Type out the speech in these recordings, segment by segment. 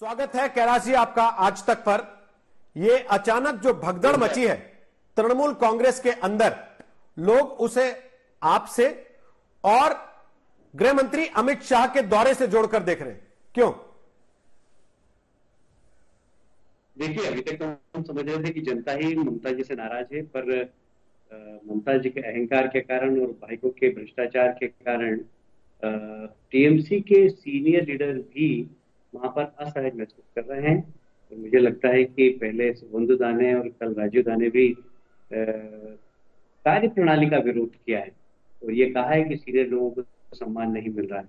स्वागत है कैलाश जी आपका आज तक पर। ये अचानक जो भगदड़ मची है तृणमूल कांग्रेस के अंदर, लोग उसे आपसे और गृह मंत्री अमित शाह के दौरे से जोड़कर देख रहे हैं, क्यों? देखिए, अभी तक तो हम समझ रहे थे कि जनता ही ममता जी से नाराज है, पर ममता जी के अहंकार के कारण और भाइयों के भ्रष्टाचार के कारण टीएमसी के सीनियर लीडर भी वहां पर असहज महसूस कर रहे हैं। तो मुझे लगता है कि पहले सुबंधु दाने और कल राजू दाने भी कार्य प्रणाली का विरोध किया है और ये कहा है कि सीनियर लोगों को सम्मान नहीं मिल रहा है।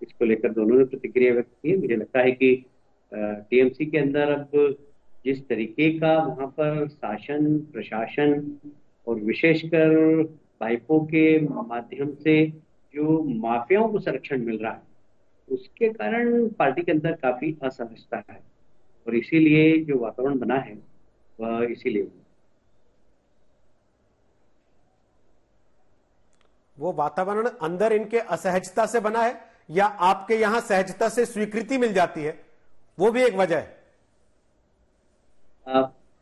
इसको लेकर दोनों ने प्रतिक्रिया व्यक्त की है। मुझे लगता है कि टीएमसी के अंदर अब जिस तरीके का वहां पर शासन प्रशासन और विशेषकर भाइपों के माध्यम से जो माफियाओं को संरक्षण मिल रहा है, उसके कारण पार्टी के अंदर काफी असहजता है और इसीलिए जो वातावरण बना है वह इसीलिए वो वातावरण अंदर इनके असहजता से बना है या आपके यहां सहजता से स्वीकृति मिल जाती है, वो भी एक वजह है?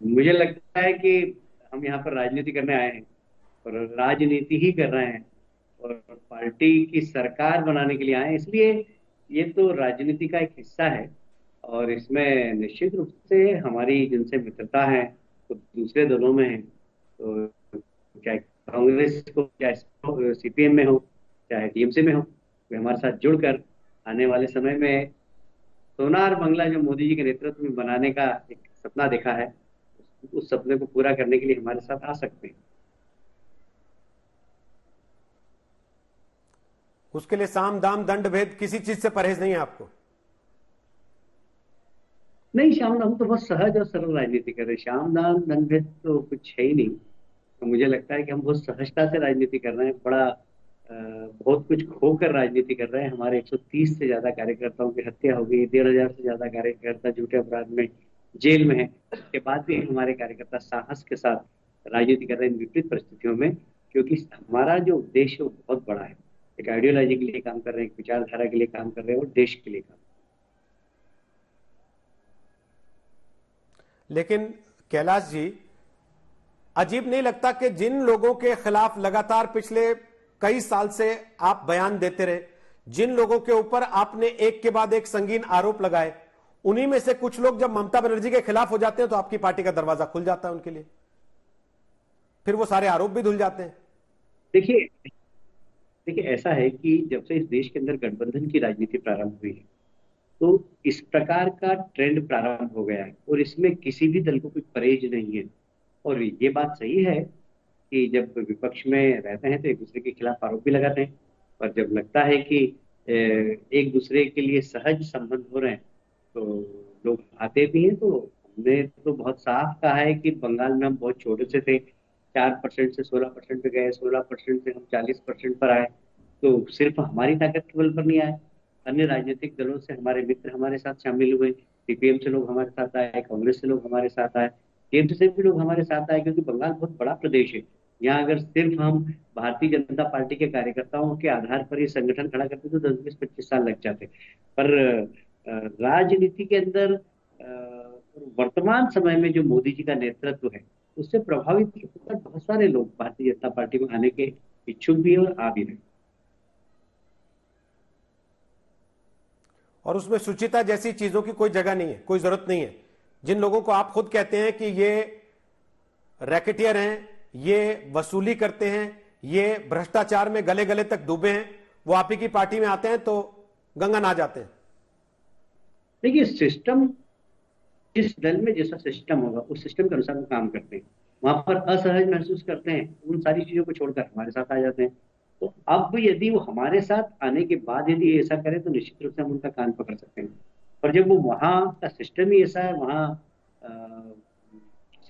मुझे लगता है कि हम यहाँ पर राजनीति करने आए हैं और राजनीति ही कर रहे हैं और पार्टी की सरकार बनाने के लिए आए हैं, इसलिए ये तो राजनीति का एक हिस्सा है और इसमें निश्चित रूप से हमारी जिनसे मित्रता है तो दूसरे दलों में है, तो चाहे कांग्रेस को, चाहे सीपीएम में हो, चाहे टीएमसी में हो, वे हमारे साथ जुड़कर आने वाले समय में सोनार बंगला जो मोदी जी के नेतृत्व में बनाने का एक सपना देखा है, उस सपने को पूरा करने के लिए हमारे साथ आ सकते हैं। उसके लिए साम दाम दंड भेद किसी चीज से परहेज नहीं है आपको? नहीं, श्याम, हम तो बहुत सहज और सरल राजनीति कर रहे हैं। श्याम दाम दंड भेद तो कुछ है ही नहीं। तो मुझे लगता है कि हम बहुत सहजता से राजनीति कर रहे हैं, बहुत कुछ खोकर राजनीति कर रहे हैं। हमारे 130 से ज्यादा कार्यकर्ताओं की हत्या हो गई, 1,500 से ज्यादा कार्यकर्ता झूठे अपराध में जेल में है। उसके बाद भी हमारे कार्यकर्ता साहस के साथ राजनीति कर रहे हैं इन विपरीत परिस्थितियों में, क्योंकि हमारा जो उद्देश्य वो बहुत बड़ा है। एक आइडियोलॉजी के लिए काम कर रहे हैं, एक विचारधारा के लिए काम कर रहे हैं और देश के लिए काम। लेकिन कैलाश जी, अजीब नहीं लगता कि जिन लोगों के खिलाफ लगातार पिछले कई साल से आप बयान देते रहे, जिन लोगों के ऊपर आपने एक के बाद एक संगीन आरोप लगाए, उन्हीं में से कुछ लोग जब ममता बनर्जी के खिलाफ हो जाते हैं तो आपकी पार्टी का दरवाजा खुल जाता है उनके लिए, फिर वो सारे आरोप भी धुल जाते हैं। देखिए, ऐसा है कि जब से इस देश के अंदर गठबंधन की राजनीति प्रारंभ हुई है तो इस प्रकार का ट्रेंड प्रारंभ हो गया है और इसमें किसी भी दल को कोई परहेज नहीं है। और ये बात सही है कि जब विपक्ष में रहते हैं तो एक दूसरे के खिलाफ आरोप भी लगाते हैं, पर जब लगता है कि एक दूसरे के लिए सहज संबंध हो रहे हैं तो लोग आते भी हैं। तो हमने तो बहुत साफ कहा है कि बंगाल में हम बहुत छोटे से थे, 4% से 16% पे गए, 16% से हम 40% पर आए। तो सिर्फ हमारी ताकत के बल पर नहीं आए, अन्य राजनीतिक दलों से हमारे मित्र हमारे साथ शामिल हुए। सीपीएम से लोग हमारे साथ आए, कांग्रेस से लोग हमारे साथ आए, केंद्र से भी लोग हमारे साथ आए, क्योंकि बंगाल बहुत बड़ा प्रदेश है। यहाँ अगर सिर्फ हम भारतीय जनता पार्टी के कार्यकर्ताओं के आधार पर ये संगठन खड़ा करते तो 10-20-25 साल लग जाते। पर राजनीति के अंदर वर्तमान समय में जो मोदी जी का नेतृत्व है उससे प्रभावित होकर बहुत सारे लोग भारतीय जनता पार्टी में आने के इच्छुक भी है और आ भी रहे। और उसमें शुचिता जैसी चीजों की कोई जगह नहीं है, कोई जरूरत नहीं है। जिन लोगों को आप खुद कहते हैं कि ये रैकेटियर हैं, ये वसूली करते हैं, ये भ्रष्टाचार में गले गले तक डूबे हैं, वो आप ही की पार्टी में आते हैं तो गंगा नहा जाते हैं। देखिए, सिस्टम, जिस दल में जैसा सिस्टम होगा उस सिस्टम के अनुसार वो काम करते हैं। वहां पर असहज महसूस करते हैं, उन सारी चीजों को छोड़कर हमारे साथ आ जाते हैं। तो अब यदि वो हमारे साथ आने के बाद यदि ऐसा करे तो निश्चित रूप से हम उनका कान पकड़ सकते हैं। पर जब वो वहां का सिस्टम ही ऐसा है, वहाँ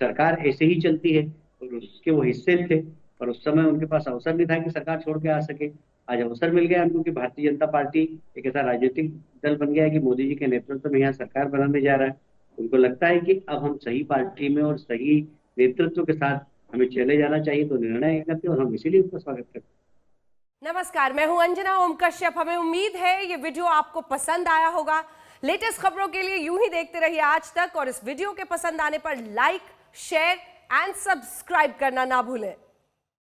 सरकार ऐसे ही चलती है और उसके वो हिस्से थे, और उस समय उनके पास अवसर नहीं था कि सरकार छोड़ के आ सके। आज अवसर मिल गया उनको कि भारतीय जनता पार्टी एक ऐसा राजनीतिक दल बन गया है कि मोदी जी के नेतृत्व में यहाँ सरकार बनाने जा रहा है। उनको लगता है कि अब हम सही पार्टी में और सही नेतृत्व के साथ हमें चले जाना चाहिए, तो निर्णय करते हैं और हम इसीलिए उनका स्वागत करते हैं। नमस्कार, मैं हूं अंजना ओम कश्यप। हमें उम्मीद है ये वीडियो आपको पसंद आया होगा। लेटेस्ट खबरों के लिए यूं ही देखते रहिए आज तक, और इस वीडियो के पसंद आने पर लाइक, शेयर एंड सब्सक्राइब करना ना भूलें।